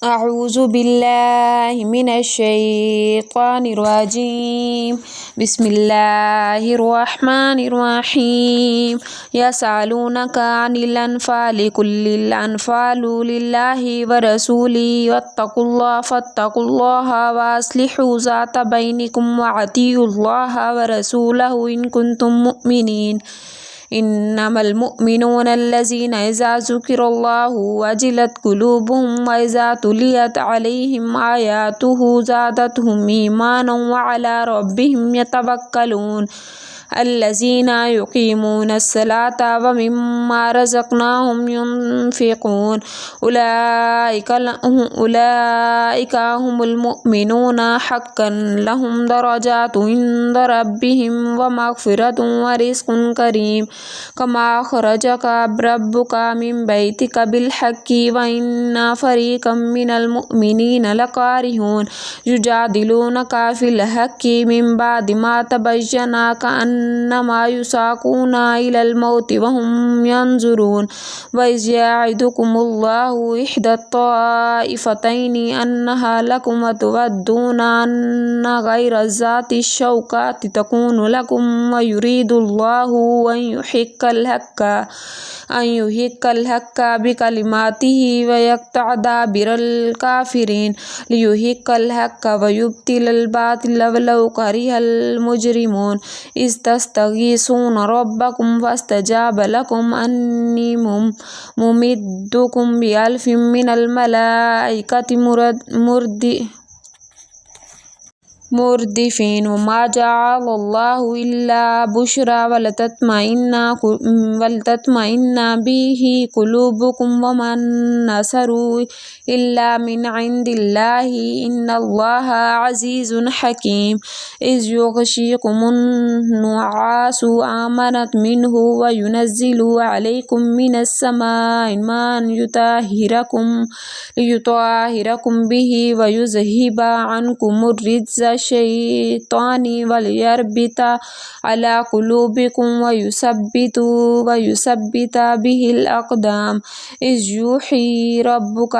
أعوذ بالله من الشيطان الرجيم بسم الله الرحمن الرحيم يسألونك عن الأنفال قل الأنفال لله ورسوله فاتقوا الله وأصلحوا ذات بينكم وأطيعوا الله ورسوله إن كنتم مؤمنين إنما المؤمنون الذين إذا ذكر الله وجلت قلوبهم وإذا تليت عليهم آياته زادتهم إيمانا وعلى ربهم يتوكلون الذين يقيمون الصلاة ومما رزقناهم ينفقون أولئك هم المؤمنون حقا لهم درجات عند ربهم ومغفرة ورزق كريم كما أخرجك ربك من بيتك بالحق وإن فريقا من المؤمنين لكارهون يجادلونك في الحق من بعد ما تبين كأنما يساقون إلى الموت وهم ينظرون وإذ يعدكم الله إحدى الطائفتين أنها لكم وتودون أن غير ذات الشوكة تكون لكم ويريد الله أن يحق الحق بكلماته ويقطع دابر الكافرين ليحق الحق ويبطل الباطل ولو كره المجرمون إذ تستغيثون ربكم فاستجاب لكم أني ممدكم ب1000 من الملائكة مردفين وما جعل الله إلا بشرى ولتطمئن به قلوبكم وما النصر إلا من عند الله إن الله عزيز حكيم إذ يغشيكم النعاس أمنة منه وينزل عليكم من السماء ماء ليطهركم به ويذهب عنكم الرجز الشيطان وليربط على قلوبكم ويثبت به الأقدام إذ يوحي ربك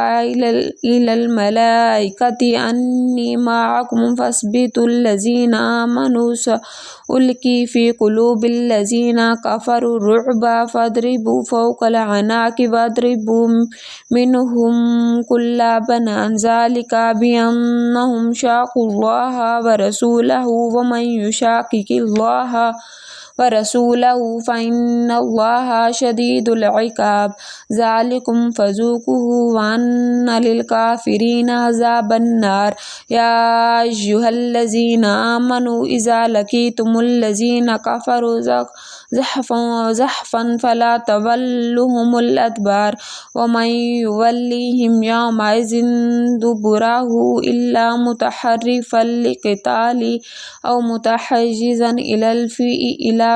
إلى الملائكة أني معكم فاثبتوا الذين آمنوا سألقي في قلوب الذين كفروا الرعب فاضربوا فوق الأعناق واضربوا منهم كل بنان ذلك بأنهم شاقوا الله ورسوله ومن يشاقق الله ورسوله فإن الله شديد العقاب ذلكم فذوقوه وأن للكافرين عذاب النار يا أيها الذين آمنوا إذا لقيتم الذين كفروا زحفا فلا تولوهم الأدبار ومن يوليهم يومئذ دبره إلا متحرفا لقتال أو متحيزا إلى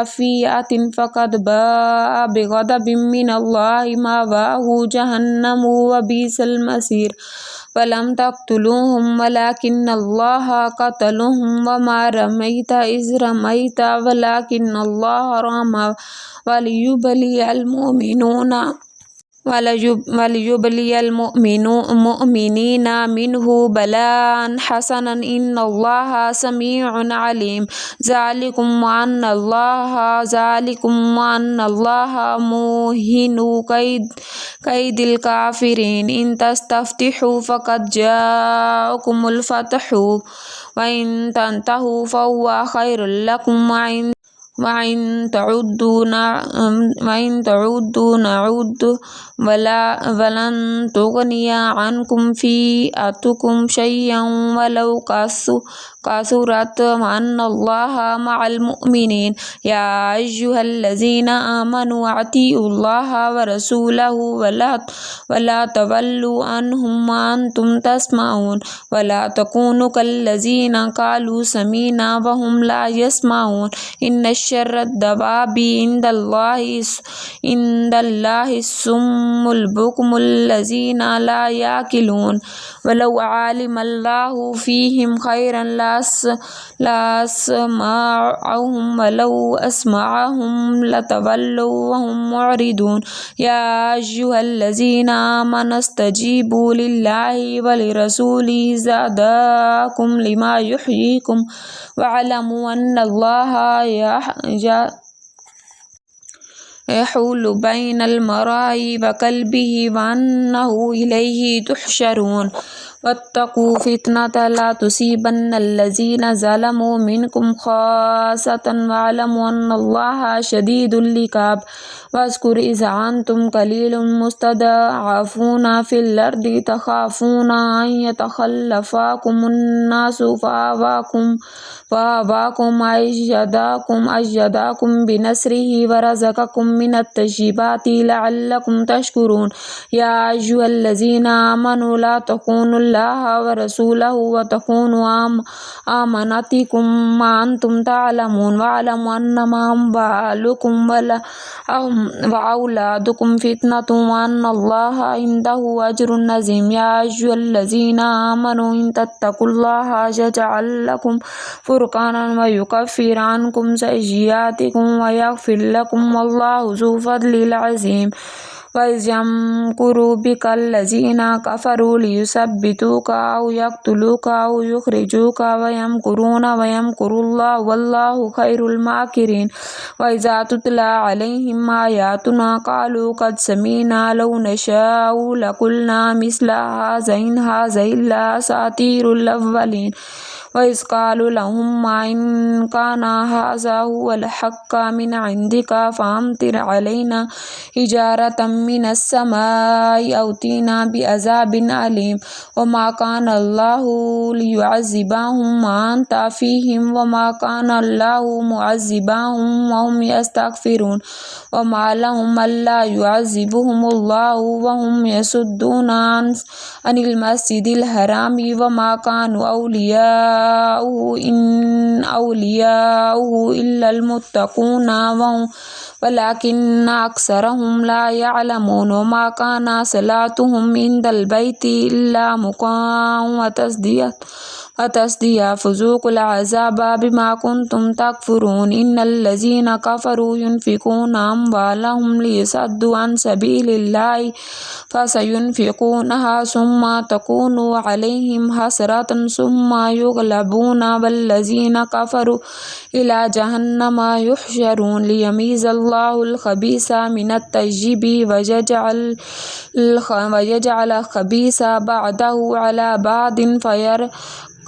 فئة فقد باء بغضب من الله مأواه جهنم وبئس المصير فلم تقتلوهم ولكن الله قتلهم وما رميت إذ رميت ولكن الله رمى وليبلي المؤمنين منه بلاء حسنا إن الله سميع عليم ذلكم وأن الله موهن كيد الكافرين إن تستفتحوا فقد جاءكم الفتح وإن تنتهوا فهو خير لكم وإن تعودوا نعود ولن تغني عنكم فئتكم شيئا ولو كثرت وأن الله مع المؤمنين يا أيها الذين آمنوا أطيعوا الله ورسوله ولا تولوا عنهم وأنتم تسمعون ولا تكونوا كالذين قالوا سمعنا وهم لا يسمعون إن شر الدواب عند الله الصم البكم الذين لا يعقلون ولو علم الله فيهم خيرا أسمعهم ولو أسمعهم لتولوا وهم معرضون يا أيها الذين آمنوا استجيبوا لله ولرسوله إذا دعاكم لما يحييكم واعلموا أن الله يحول بين المرء وقلبه وأنه إليه تحشرون واتقوا فتنة لا تصيبن الذين ظلموا منكم خاصة واعلموا أن الله شديد العقاب واذكر إذ أنتم قليل مستضعفون في الأرض تخافون أن يتخلفكم الناس فآواكم أيدكم بنصره ورزقكم من الطيبات لعلكم تشكرون يا أيها الذين آمنوا لا تخونوا الله ورسوله وتخونوا أماناتكم وأنتم تعلمون واعلموا أنما أموالكم وأولادكم فتنة وأن الله عنده أجر عظيم يا أيها الذين آمنوا إن تتقوا الله يجعل لكم فرقانا ويكفر عنكم سيئاتكم ويغفر لكم والله ذو فضل عظيم وإذ يمكر بك الذين كفروا ليثبتوك أو يقتلوك أو يخرجوك ويمكرون ويمكر الله والله خير الماكرين وإذا تتلى عليهم آياتنا قالوا قد سمعنا لو نشاء لقلنا مثل هذا إن هذا إلا أساطير الأولين وإذ قالوا لهم إن كان هذا هو الحق من عندك فأمطر علينا حجارة من السماء أو ائتنا بعذاب أليم وما كان الله ليعذبهم وأنت فيهم وما كان الله معذبهم وهم يستغفرون وما لهم ألا يعذبهم الله وهم يصدون عن المسجد الحرام وما كانوا أولياءه إن أولياءه إلا المتقون ولكن أكثرهم لا يعلمون وما كان صلاتهم عند البيت إلا مكاء وتصدية فذوقوا العذاب بما كنتم تكفرون إن الذين كفروا ينفقون أموالهم ليصدوا عن سبيل الله فسينفقونها ثم تكون عليهم حسرة ثم يغلبون والذين كفروا إلى جهنم يحشرون ليميز الله الخبيث من الطيب ويجعل الخبيث بعده على بعض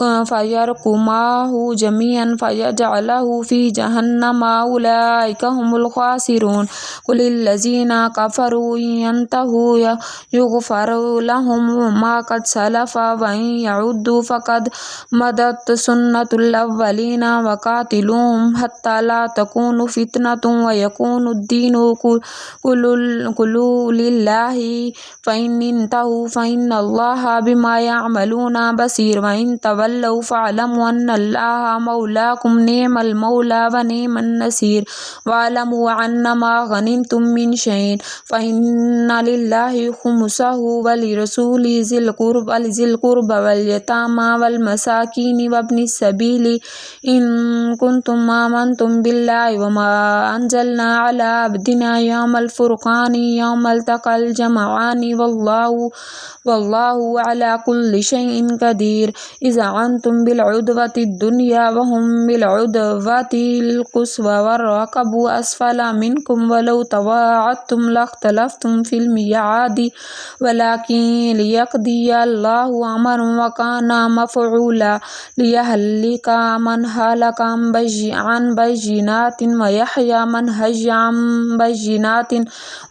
فيركماه جميعا فيجعله في جهنم أولئك هم الخاسرون قل الذين كفروا إن ينتهوا يغفر لهم ما قد سلف وإن يعودوا فقد مضت سنة الأولين وقاتلوهم حتى لا تكون فتنة ويكون الدين كله لله فإن انتهوا فإن الله بما يعملون بصير وإن تولوا فاعلموا أن الله مولاكم نعم المولى ونعم النصير واعلموا أنما غنمتم من شيء فإن لله خمسه ولرسوله ذي القربى واليتامى والمساكين وابن السبيل إن كنتم آمنتم بالله وما أنزلنا على عبدنا يوم الفرقان يوم التقى الجمعان والله على كل شيء قدير إذا أنتم بالعدوة الدنيا وهم بالعدوة القصوى والركب أسفل منكم ولو تواعدتم لاختلفتم في الميعاد ولكن ليقضي الله أمرا وكان مفعولا ليهلك من هلك عن بينات ويحيى من هج عن بينات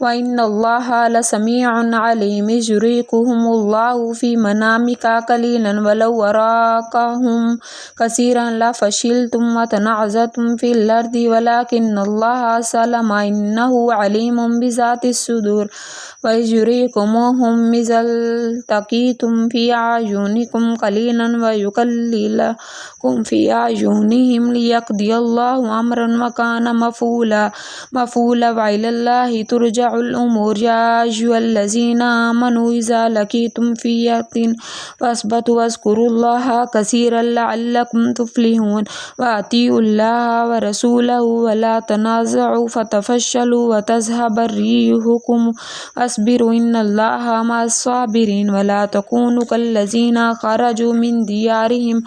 وإن الله لسميع عليم يريكهم الله في منامك قليلا ولو أراكهم كثيرا لفشلتم وتنازعتم في الأرض ولكن الله سلم إنه عليم بذات الصدور وإذ يريكموهم إذ التقيتم في أعينكم قليلا ويقللكم في أعينهم ليقضي الله أمرا وكان مفعولا وإلى الله ترجع الأمور يا أيها الذين آمنوا إذا لقيتم فئة فاثبتوا واذكروا الله الله كثيرا لعلكم تفلحون وأطيعوا الله ورسوله ولا تنازعوا فتفشلوا وتذهب ريحكم واصبروا إن الله مع الصابرين ولا تكونوا كالذين خرجوا من ديارهم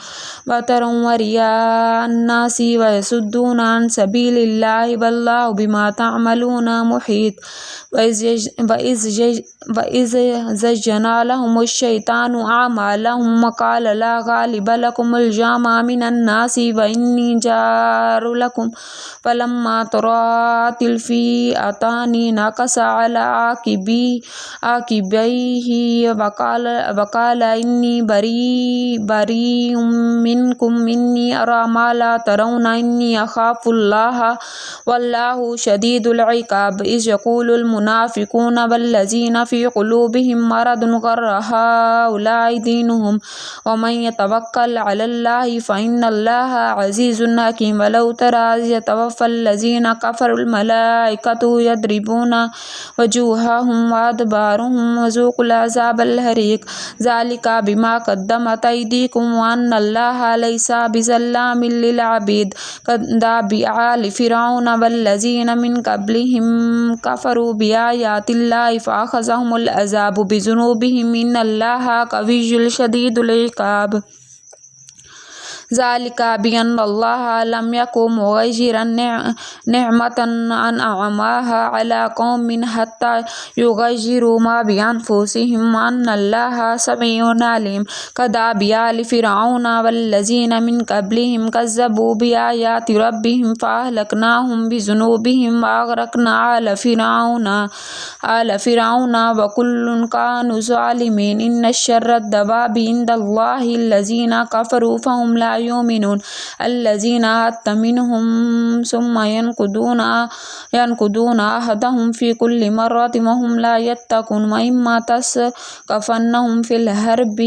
بطرا ورئاء الناس ويصدون عن سبيل الله والله بما تعملون محيط وإذ زين لهم الشيطان أعمالهم وقال لا غالب لكم اليوم من الناس وإني جار لكم فلما تراءت الفئتان نكص على عاقبيه وقال إني بريء منكم إني أرى ما لا ترون إني أخاف الله والله شديد العقاب إذ يقول المنافقون والذين في قلوبهم مرض غر هؤلاء دينهم ومن يتوكل على الله فإن الله عزيز حكيم ولو ترى يتوفى الذين كفروا الملائكة يضربون وجوههم وأدبارهم وذوقوا العذاب الحريق ذلك بما قدمت أيديكم وأن الله ليس بظلام للعبيد كداب آل فرعون والذين من قبلهم كفروا بآيات الله فأخذهم العذاب بذنوبهم إن الله قوي شديد العقاب ذلك بأن الله لم يكن مغيرا نعمة أنعمها على قوم حتى يغيروا ما بأنفسهم وأن الله سميع عليم كداب آل فرعون والذين من قبلهم كذبوا بآيات ربهم فأهلكناهم بذنوبهم وأغرقنا آل فرعون وكل كانوا ظالمين إن شر الدواب عند الله الذين كفروا فهم لا يؤمنون الذين عاهدت منهم ثم ينقضون عهدهم في كل مرة وهم لا يتقون وإما تثقفنهم في الحرب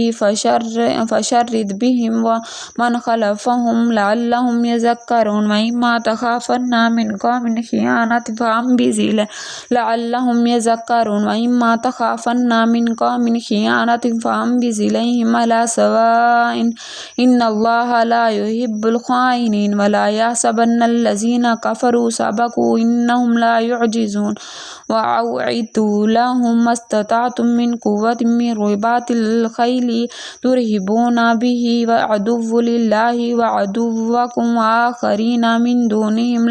فشرد بهم ومن خلفهم لعلهم يذكرون وإما تخافن من قوم خيانة فأنبذ لعلهم يذكرون وإما تخافن من قوم خيانة فأنبذ إليهم على سواء إن الله لا يحب الخائنين ولا يحسبن الذين كفروا سبقوا إنهم لا يعجزون وأعدوا لهم ما استطعتم من قوة من رباط الخيل ترهبون به وعدو لله وعدوكم وآخرين من دونهم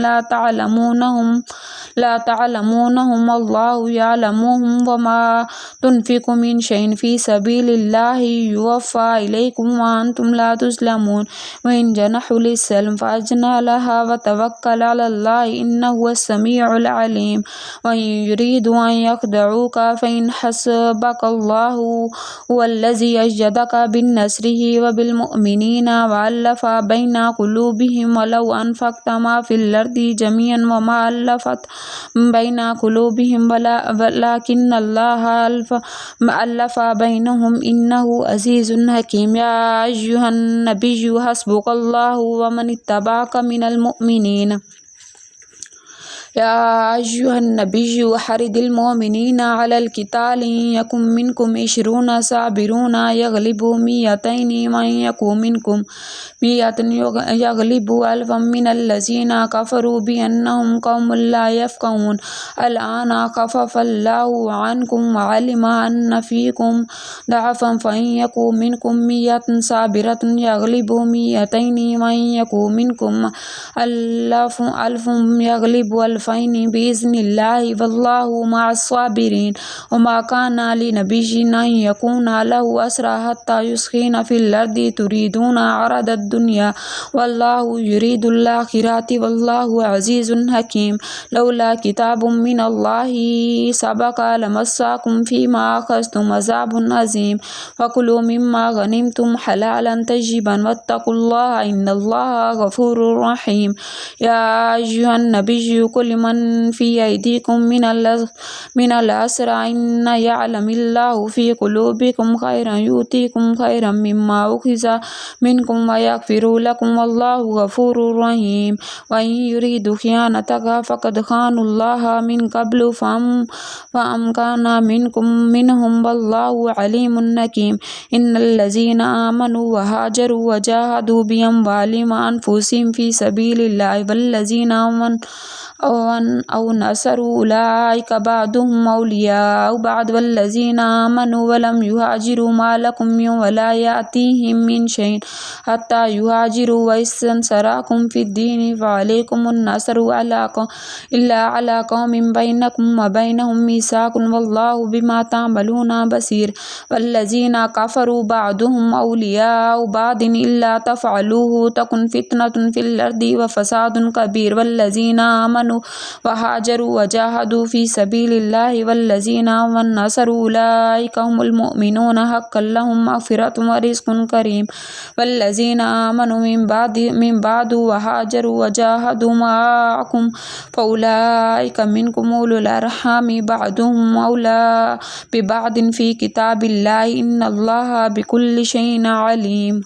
لا تعلمونهم الله يعلمهم وما تنفقوا من شيء في سبيل الله يوفى إليكم وأنتم لا تظلمون وإن جنحوا للسلم فأجنح لها وتوكل على الله إنه هو السميع العليم وإن يريدوا أن يخدعوك فإن حسبك الله هو الذي أيدك بنصره وبالمؤمنين وألف بين قلوبهم ولو أنفقت ما في الأرض جميعا وما ألفت بين قلوبهم ولكن الله ألف بينهم إنه عزيز حكيم يا أيها النبي حسبك الله ومن اتبعك من المؤمنين يا أيها النبي حرض المؤمنين على القتال إن يكن منكم 20 صابرون يغلبوا 200 من يكن منكم 100 يغلبوا 1000 من الذين كفروا بأنهم قوم لا يفقهون الآن خفف الله عنكم وعلم أن فيكم ضعفا فإن يكن منكم 100 صابرة يغلبوا 200 من يكن منكم 1000 يغلبوا 2000 بإذن الله والله مع الصابرين وما كان لنبي أن يكون له أسرى حتى يسخن في الأرض تريدون عرض الدنيا والله يريد الآخرة والله عزيز حكيم لولا كتاب من الله سبق لمسكم فيما أخذتم عذاب عظيم فكلوا مما غنمتم حلالا طيبا واتقوا الله إن الله غفور رحيم يا أيها النبي قل من في أيديكم من الأسرى إن يعلم الله في قلوبكم خيرا يؤتيكم خيرا مما أخذ منكم ويغفر لكم والله غفور رحيم وإن يريدوا خيانتك فقد خانوا الله من قبل فأمكن منهم والله عليم حكيم إن الذين آمنوا وهاجروا وجاهدوا بأموالهم وأنفسهم في سبيل الله والذين أو نصروا أولئك بعضهم أولياء بعض والذين آمنوا ولم يهاجروا ما لكم من ولايتهم من شيء حتى يهاجروا واستنصركم في الدين فعليكم النصر إلا على قوم بينكم وبينهم ميثاق والله بما تعملون بصير والذين كفروا بعضهم أولياء بعض إلا تفعلوه تكن فتنة في الأرض وفساد كبير والذين آمنوا وهاجروا وجاهدوا في سبيل الله والذين نصروا أولئك هم المؤمنون حقا لهم مغفرة ورزق كريم والذين آمنوا من بعد وهاجروا وجاهدوا معكم فأولئك منكم أولو الأرحام بعضهم أولى ببعض في كتاب الله إن الله بكل شيء عليم.